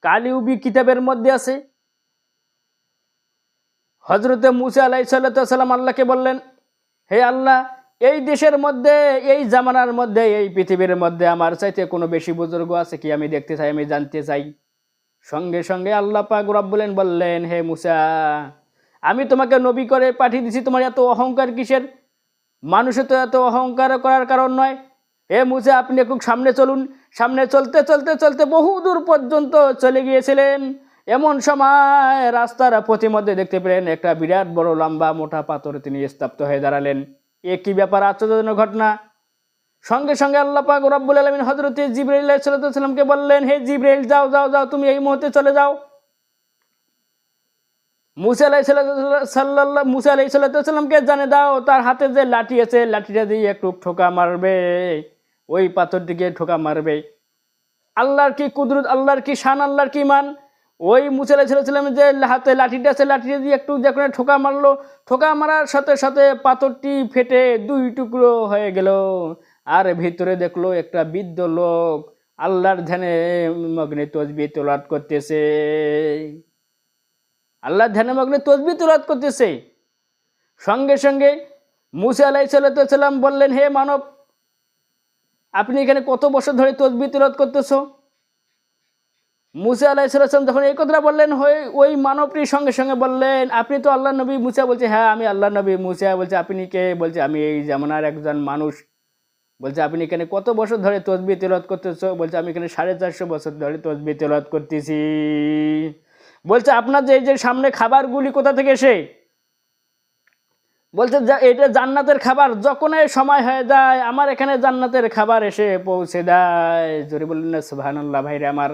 কালিউবি কিতাবের মধ্যে আছে। হযরতে মুসা আলাইহিস সালাম আল্লাহকে বললেন, হে আল্লাহ, এই দেশের মধ্যে, এই জামানার মধ্যে, এই পৃথিবীর মধ্যে আমার চাইতে কোনো বেশি বুজুর্গ আছে কি? আমি দেখতে চাই, আমি জানতে চাই। সঙ্গে সঙ্গে আল্লাহ পাক রব্বুল আলামিন বললেন, হে মুসা, আমি তোমাকে নবী করে পাঠিয়ে দিছি, তোমার এত অহংকার কিসের? মানুষে তো এত অহংকার করার কারণ নয়। হে মুসা, আপনি একটু সামনে চলুন। সামনে চলতে চলতে চলতে বহু দূর পর্যন্ত চলে গিয়েছিলেন। এমন সময় রাস্তার পথিমধ্যে দেখতে পেলেন একটা বিরাট বড় লম্বা মোটা পাথর, তিনি স্তব্ধ হয়ে দাঁড়ালেন। এ কি ব্যাপার? আশ্চর্যজনক ঘটনা। সঙ্গে সঙ্গে আল্লাহ পাক রব্বুল আলামিন হযরতে জিবরাইল আলাইহিস সালামকে বললেন, হে জিবরাইল, যাও যাও যাও, তুমি এই মুহূর্তে চলে যাও। মুসা আলাইহিস সালামকে জানে দাও, তার হাতে যে লাঠি আছে, লাঠিটা দিয়ে একটু ঠোকা মারবে, ওই পাথরটিকে ঠোকা মারবে। আল্লাহর কি কুদরত, আল্লাহর কি শান, আল্লাহর কি মান! ওই মুসা আলাইহিস সালামের যে হাতে লাঠিটা আছে, লাঠিটা দিয়ে একটু যখন ঠোকা মারলো, ঠোকা মারার সাথে সাথে পাথরটি ফেটে দুই টুকরো হয়ে গেল। আর ভিতরে দেখলো একটা বৃদ্ধ লোক আল্লাহর ধ্যানে মগ্নে তসবিহ তেলাওয়াত করতেছে। আল্লাহর ধ্যানে মগ্নে তসবিহ তেলাওয়াত করতেছে। সঙ্গে সঙ্গে মুসা আলাইহিস সালাম বললেন, হে মানব, আপনি এখানে কত বছর ধরে তসবিহ তেলাওয়াত করতেছো? মুসা আলাইহিস সালাম যখন এই কথাটা বললেন, ওই মানবটি সঙ্গে সঙ্গে বললেন, আপনি তো আল্লাহর নবী? মুসা বলছে, হ্যাঁ আমি আল্লাহর নবী। মুসা বলছে, আপনি কে? বলছে, আমি এই জামানার একজন মানুষ। বলছে, আপনি এখানে কত বছর ধরে তসবিহ তেলাওয়াত করতেছো? বলছে, আমি এখানে 450 বছর ধরে তসবিহ তেলাওয়াত করতেছি। বলছে, আপনার যে এই যে সামনে খাবারগুলি কোথা থেকে এসে? বলছে, এটা জান্নাতের খাবার, যখন সময় হয়ে যায় আমার এখানে জান্নাতের খাবার এসে পৌঁছে দেয়। জোরে বললেন না সুবহানাল্লাহ। ভাইরে আমার,